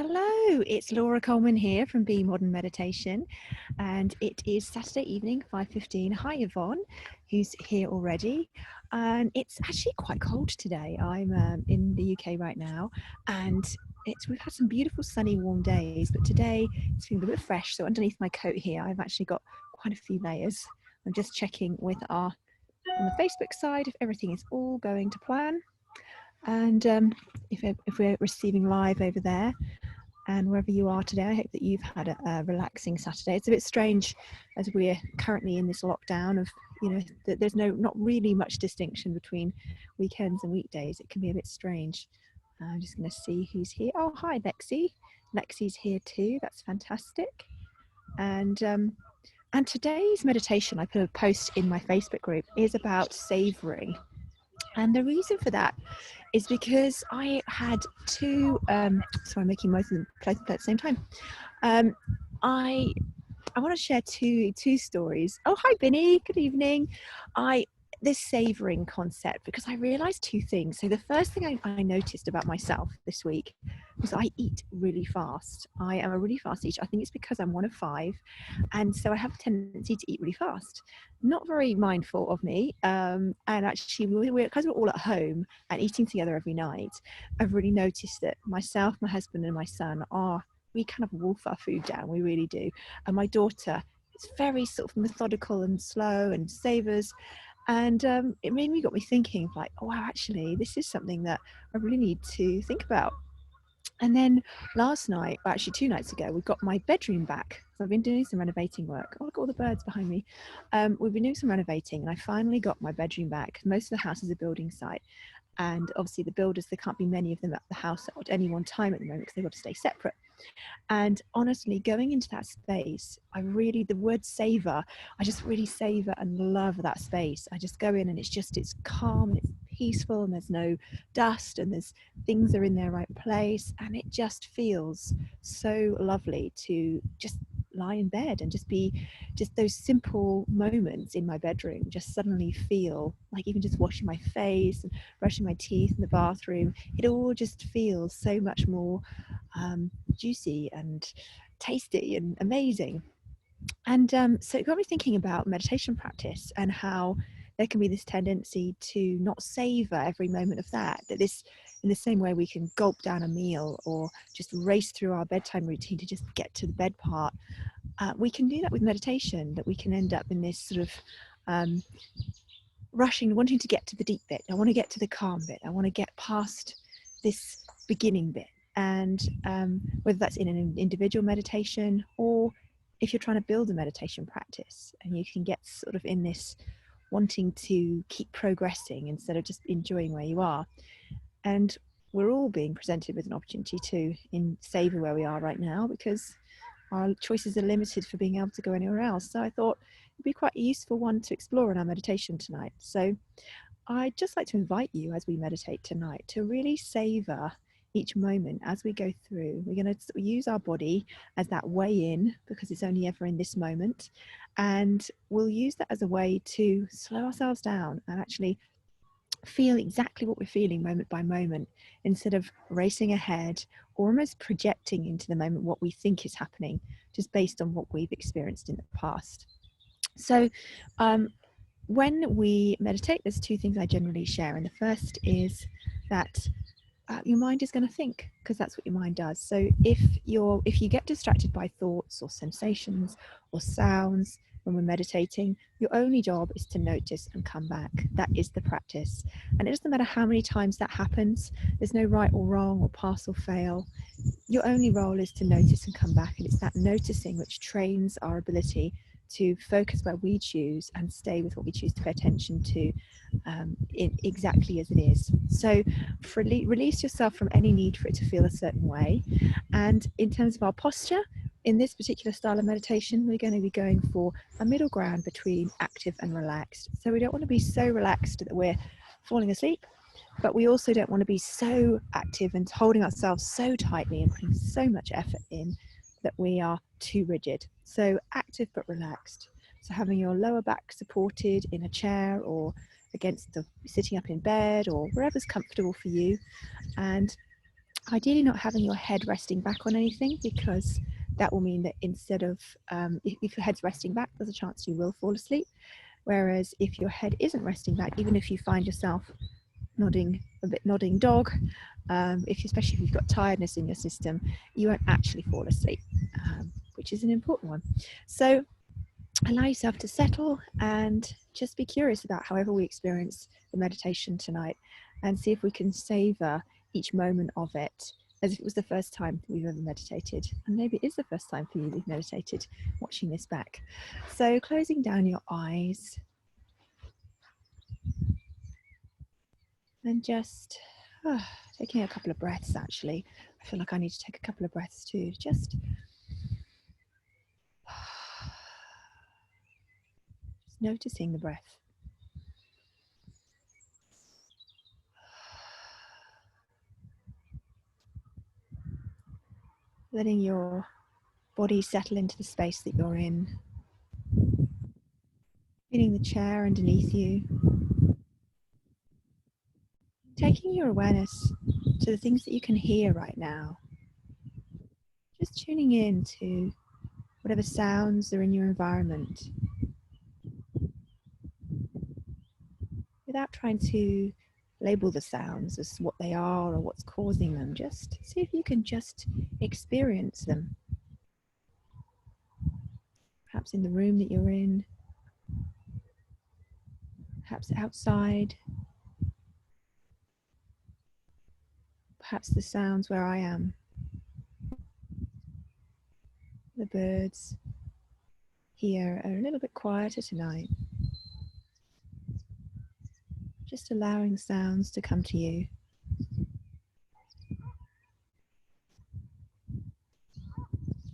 Hello, it's Laura Coleman here from Be Modern Meditation, and it is Saturday evening, 5:15. Hi Yvonne, who's here already, and it's actually quite cold today. I'm in the UK right now, and we've had some beautiful sunny warm days, but today it's feeling a bit fresh. So underneath my coat here, I've actually got quite a few layers. I'm just checking with on the Facebook side if everything is all going to plan. And if we're receiving live over there, and wherever you are today, I hope that you've had a relaxing Saturday. It's a bit strange as we're currently in this lockdown of, that there's not really much distinction between weekends and weekdays. It can be a bit strange. I'm just going to see who's here. Oh, hi, Lexi. Lexi's here too. That's fantastic. And today's meditation, I put a post in my Facebook group, is about savouring. And the reason for that is because I had two, sorry, I'm making most of them at the same time. I want to share two stories. Oh, hi, Vinny. Good evening. This savouring concept, because I realised two things. So the first thing I noticed about myself this week was I eat really fast. I am a really fast eater. I think it's because I'm one of five, and so I have a tendency to eat really fast. Not very mindful of me. And actually, because we're all at home and eating together every night, I've really noticed that myself, my husband, and my son we kind of wolf our food down. We really do. And my daughter is very sort of methodical and slow and savours. And it got me thinking, like, oh, wow, actually, this is something that I really need to think about. And then last night, well, actually 2 nights ago, we got my bedroom back. So I've been doing some renovating work. Oh, look at all the birds behind me. We've been doing some renovating, and I finally got my bedroom back. Most of the house is a building site. And obviously the builders, there can't be many of them at the house at any one time at the moment because they've got to stay separate. And honestly, going into that space, the word savor, I just really savor and love that space. I just go in and it's calm and it's peaceful, and there's no dust, and things are in their right place. And it just feels so lovely to just lie in bed and just those simple moments in my bedroom just suddenly feel like, even just washing my face and brushing my teeth in the bathroom, it all just feels so much more juicy and tasty and amazing. And so it got me thinking about meditation practice and how there can be this tendency to not savor every moment of that this, in the same way we can gulp down a meal or just race through our bedtime routine to just get to the bed part. We can do that with meditation, that we can end up in this sort of rushing, wanting to get to the deep bit. I want to get to the calm bit. I want to get past this beginning bit. And whether that's in an individual meditation, or if you're trying to build a meditation practice, and you can get sort of in this wanting to keep progressing instead of just enjoying where you are. And we're all being presented with an opportunity to savor where we are right now, because our choices are limited for being able to go anywhere else. So I thought it'd be quite a useful one to explore in our meditation tonight. So I'd just like to invite you, as we meditate tonight, to really savor each moment as we go through. We're going to use our body as that way in, because it's only ever in this moment. And we'll use that as a way to slow ourselves down and actually feel exactly what we're feeling moment by moment, instead of racing ahead or almost projecting into the moment what we think is happening, just based on what we've experienced in the past. So when we meditate, there's two things I generally share. And the first is that your mind is going to think, because that's what your mind does. So if you get distracted by thoughts or sensations or sounds when we're meditating, your only job is to notice and come back. That is the practice. And it doesn't matter how many times that happens. There's no right or wrong or pass or fail. Your only role is to notice and come back. And it's that noticing which trains our ability to focus where we choose and stay with what we choose to pay attention to, exactly as it is. So release yourself from any need for it to feel a certain way. And in terms of our posture, in this particular style of meditation, we're going to be going for a middle ground between active and relaxed. So we don't want to be so relaxed that we're falling asleep, but we also don't want to be so active and holding ourselves so tightly and putting so much effort in that we are too rigid. So active but relaxed. So having your lower back supported in a chair or sitting up in bed or wherever's comfortable for you. And Ideally not having your head resting back on anything, because that will mean that instead of, if your head's resting back, there's a chance you will fall asleep. Whereas if your head isn't resting back, even if you find yourself nodding, a bit nodding dog, especially if you've got tiredness in your system, you won't actually fall asleep, which is an important one. So allow yourself to settle and just be curious about however we experience the meditation tonight, and see if we can savor each moment of it as if it was the first time we've ever meditated. And maybe it is the first time for you you've meditated watching this back. So closing down your eyes and just taking a couple of breaths. Actually, I feel like I need to take a couple of breaths too. Just noticing the breath. Letting your body settle into the space that you're in. Feeling the chair underneath you. Taking your awareness to the things that you can hear right now. Just tuning in to whatever sounds are in your environment, without trying to label the sounds as what they are or what's causing them. Just see if you can just experience them. Perhaps in the room that you're in, perhaps outside, perhaps the sounds where I am. The birds here are a little bit quieter tonight. Just allowing sounds to come to you.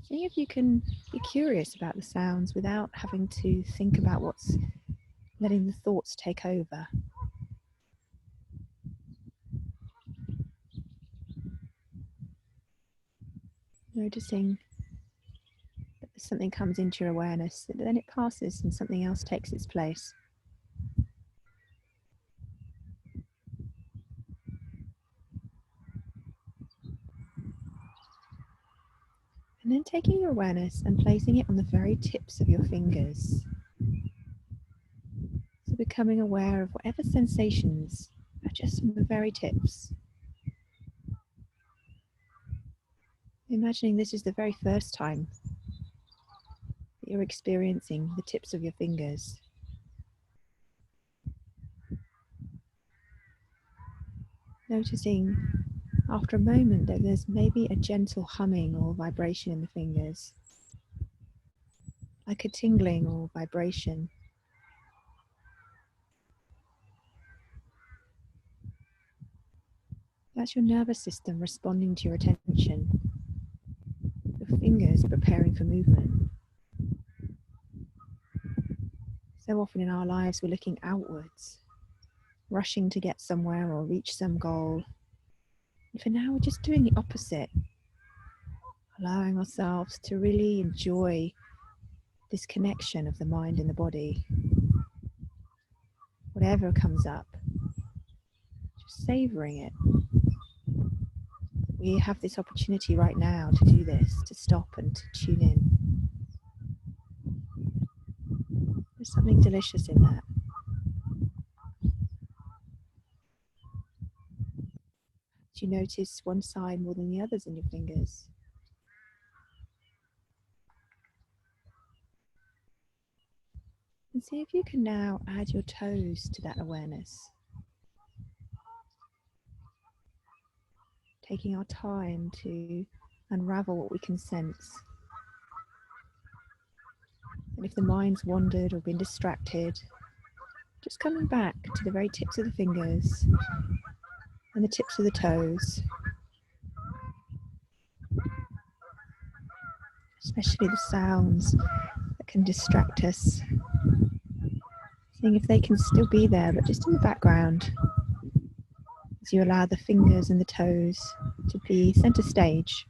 See if you can be curious about the sounds without having to think about what's letting the thoughts take over. Noticing that something comes into your awareness, that then it passes and something else takes its place. And then taking your awareness and placing it on the very tips of your fingers. So becoming aware of whatever sensations are just on the very tips. Imagining this is the very first time that you're experiencing the tips of your fingers. Noticing after a moment that there's maybe a gentle humming or vibration in the fingers, like a tingling or vibration. That's your nervous system responding to your attention. Your fingers preparing for movement. So often in our lives we're looking outwards, rushing to get somewhere or reach some goal. And for now we're just doing the opposite, allowing ourselves to really enjoy this connection of the mind and the body. Whatever comes up, just savouring it. We have this opportunity right now to do this, to stop and to tune in. There's something delicious in that. Do you notice one side more than the others in your fingers? And see if you can now add your toes to that awareness. Taking our time to unravel what we can sense. And if the mind's wandered or been distracted, just coming back to the very tips of the fingers and the tips of the toes. Especially the sounds that can distract us. Seeing if they can still be there, but just in the background, as you allow the fingers and the toes to be center stage.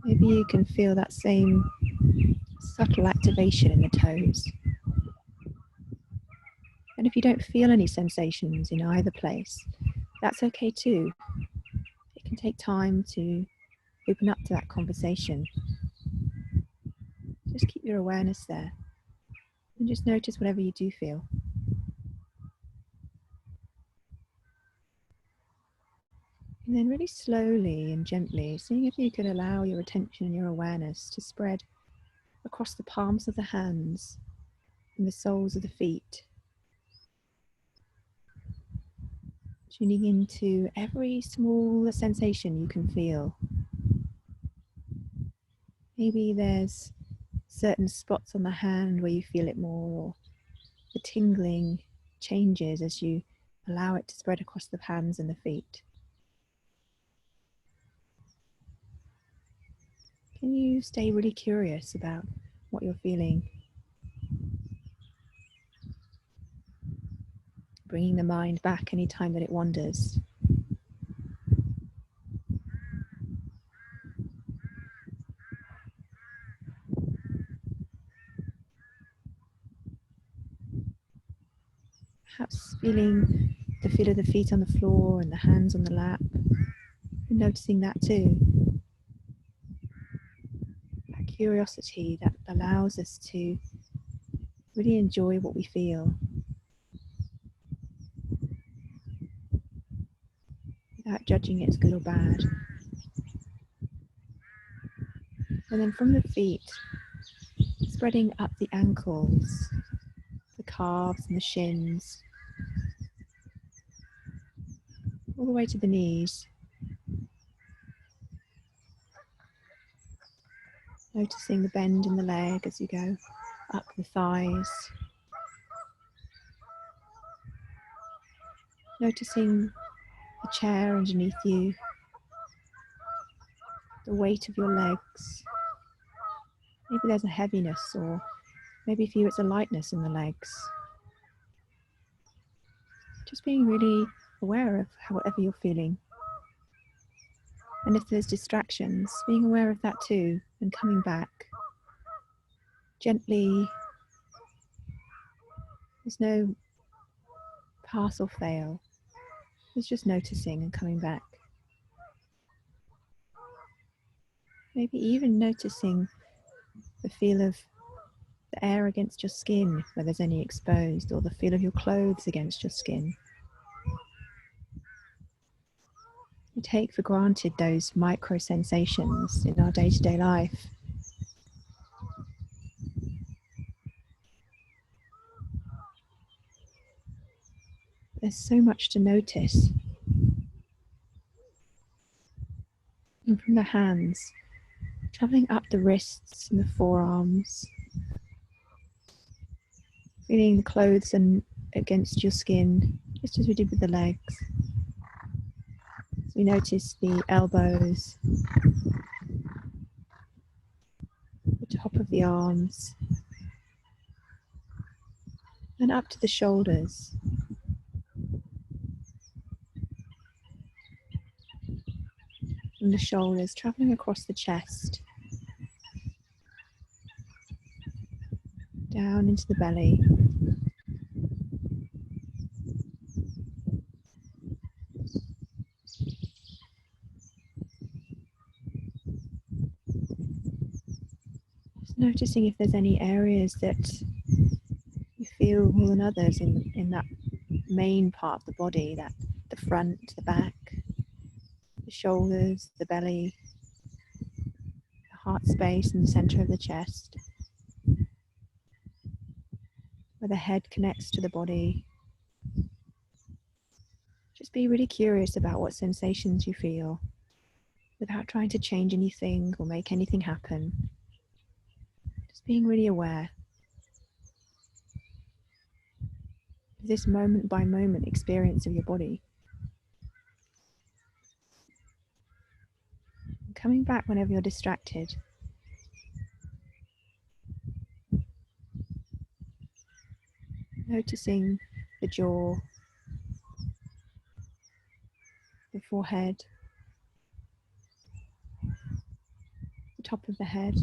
Maybe you can feel that same subtle activation in the toes. And if you don't feel any sensations in either place, that's okay too. It can take time to open up to that conversation. Just keep your awareness there and just notice whatever you do feel. And then really slowly and gently, seeing if you could allow your attention and your awareness to spread across the palms of the hands and the soles of the feet. Tuning into every small sensation you can feel. Maybe there's certain spots on the hand where you feel it more, or the tingling changes as you allow it to spread across the hands and the feet. Can you stay really curious about what you're feeling? Bringing the mind back anytime that it wanders. Perhaps feeling the feel of the feet on the floor and the hands on the lap, and noticing that too. That curiosity that allows us to really enjoy what we feel without judging it as good or bad. And then from the feet, spreading up the ankles, the calves and the shins, all the way to the knees. Noticing the bend in the leg as you go up the thighs. Noticing the chair underneath you, the weight of your legs. Maybe there's a heaviness, or maybe for you it's a lightness in the legs. Just being really aware of whatever you're feeling. And if there's distractions, being aware of that too, and coming back gently. There's no pass or fail. It's just noticing and coming back. Maybe even noticing the feel of the air against your skin, where there's any exposed, or the feel of your clothes against your skin. We take for granted those micro sensations in our day-to-day life. There's so much to notice. And from the hands, traveling up the wrists and the forearms, feeling the clothes and against your skin, just as we did with the legs. So we notice the elbows, the top of the arms, and up to the shoulders. From the shoulders, traveling across the chest, down into the belly. Just noticing if there's any areas that you feel more than others in that main part of the body, that the front, the back, the shoulders, the belly, the heart space in the center of the chest, where the head connects to the body. Just be really curious about what sensations you feel without trying to change anything or make anything happen. Just being really aware of this moment by moment experience of your body. And coming back whenever you're distracted. Noticing the jaw, the forehead, the top of the head.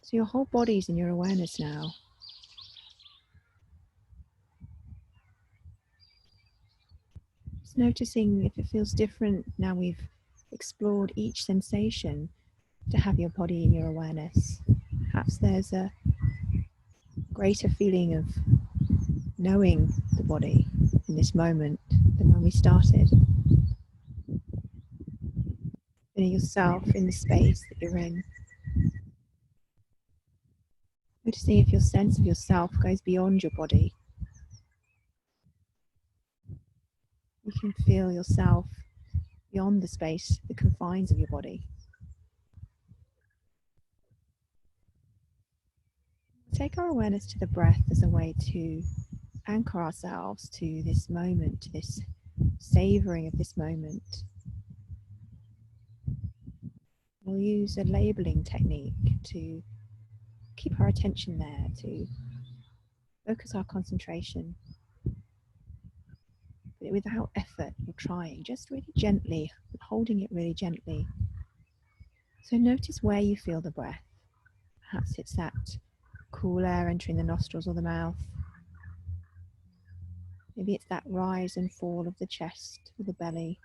So your whole body's in your awareness now. Just noticing if it feels different now we've explored each sensation to have your body in your awareness. Perhaps there's a greater feeling of knowing the body in this moment than when we started. Feeling yourself in the space that you're in. Noticing if your sense of yourself goes beyond your body. You can feel yourself beyond the space, the confines of your body. Take our awareness to the breath as a way to anchor ourselves to this moment, to this savouring of this moment. We'll use a labelling technique to keep our attention there, to focus our concentration, but without effort or trying, just really gently, holding it really gently. So notice where you feel the breath. Perhaps it's that cool air entering the nostrils or the mouth. Maybe it's that rise and fall of the chest or the belly.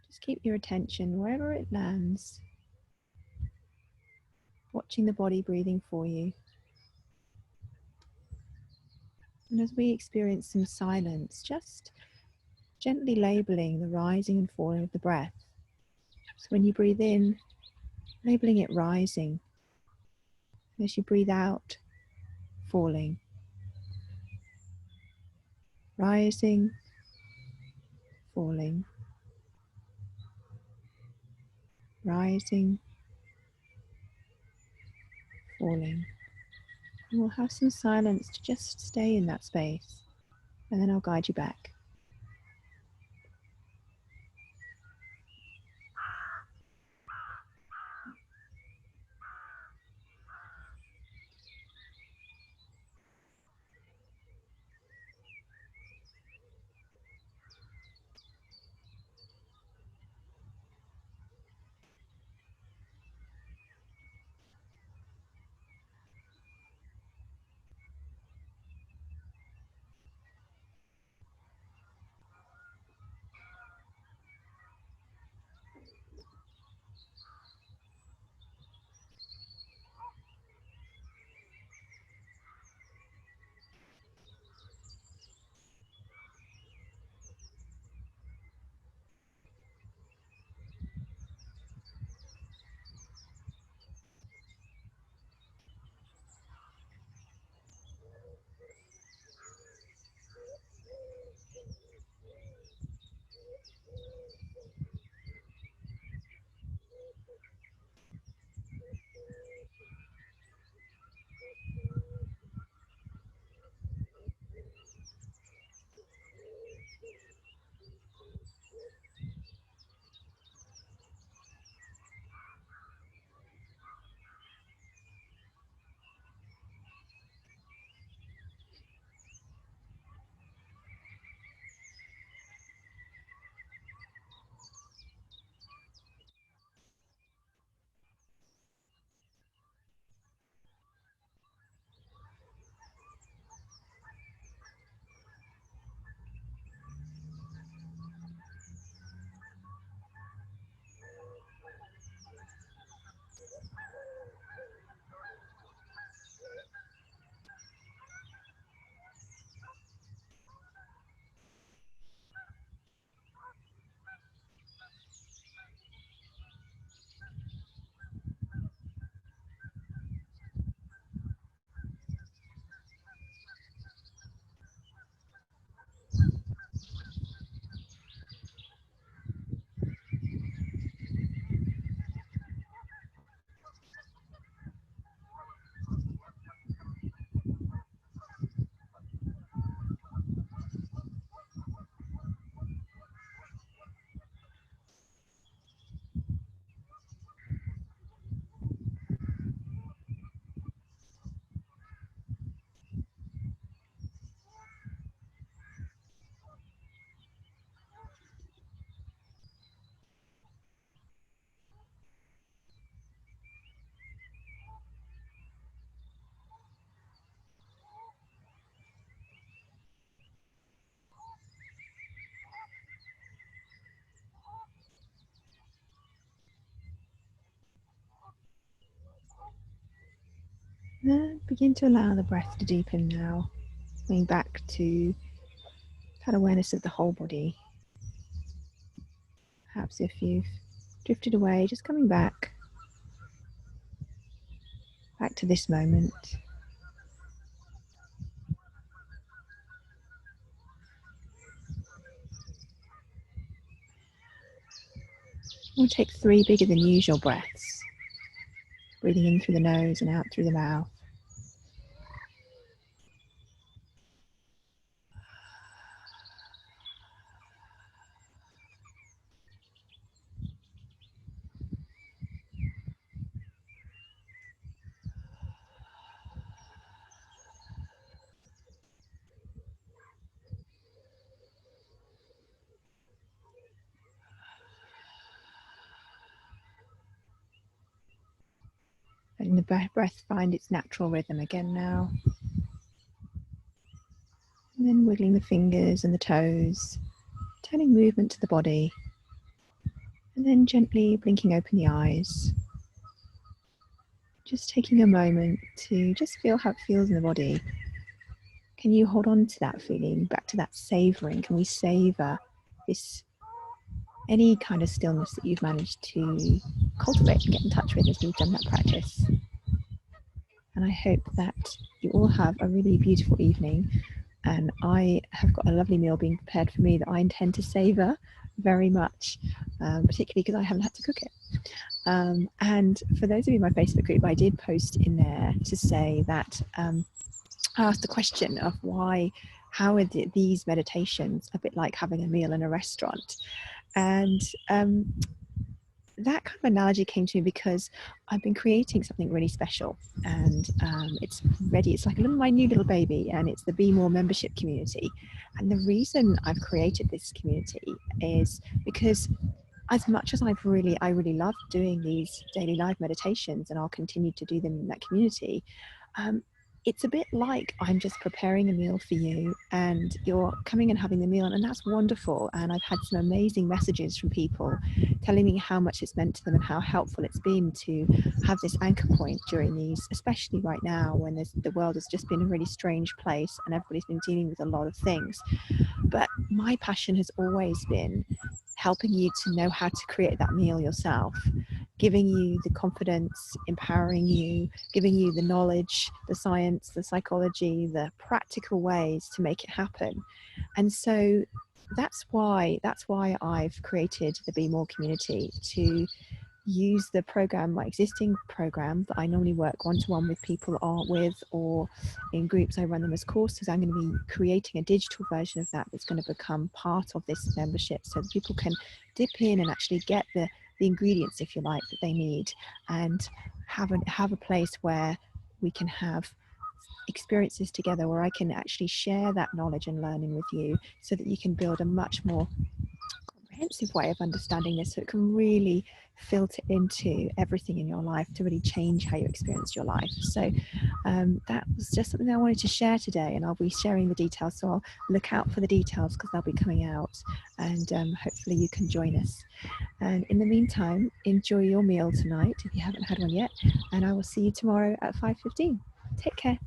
Just keep your attention wherever it lands, watching the body breathing for you. And as we experience some silence, just gently labeling the rising and falling of the breath. So when you breathe in, labeling it rising. As you breathe out, falling. Rising, falling. Rising, falling. And we'll have some silence to just stay in that space, and then I'll guide you back. Begin to allow the breath to deepen now, coming back to that awareness of the whole body. Perhaps if you've drifted away, just coming back to this moment. We'll take 3 bigger than usual breaths, breathing in through the nose and out through the mouth. Letting the breath find its natural rhythm again now. And then wiggling the fingers and the toes, turning movement to the body. And then gently blinking open the eyes. Just taking a moment to just feel how it feels in the body. Can you hold on to that feeling, back to that savouring? Can we savour this, any kind of stillness that you've managed to cultivate and get in touch with as we've done that practice? And I hope that you all have a really beautiful evening. And I have got a lovely meal being prepared for me that I intend to savour very much, particularly because I haven't had to cook it. And for those of you in my Facebook group, I did post in there to say that I asked the question of how are these meditations a bit like having a meal in a restaurant? And that kind of analogy came to me because I've been creating something really special, and it's ready. It's like my new little baby, and it's the Be More membership community. And the reason I've created this community is because as much as I really love doing these daily live meditations, and I'll continue to do them in that community, it's a bit like I'm just preparing a meal for you and you're coming and having the meal, and that's wonderful. And I've had some amazing messages from people telling me how much it's meant to them and how helpful it's been to have this anchor point during these, especially right now when the world has just been a really strange place and everybody's been dealing with a lot of things. But my passion has always been helping you to know how to create that meal yourself, giving you the confidence, empowering you, giving you the knowledge, the science, the psychology, the practical ways to make it happen. And so that's why I've created the Be More community, to use the program, my existing program that I normally work one-to-one with people or in groups. I run them as courses. I'm going to be creating a digital version of that that's going to become part of this membership, so that people can dip in and actually get the ingredients, if you like, that they need, and have a place where we can have experiences together, where I can actually share that knowledge and learning with you, so that you can build a much more comprehensive way of understanding this, so it can really filter into everything in your life to really change how you experience your life. So that was just something I wanted to share today, and I'll be sharing the details, so I'll look out for the details because they'll be coming out, and hopefully you can join us. And in the meantime, enjoy your meal tonight if you haven't had one yet, and I will see you tomorrow at 5:15. Take care.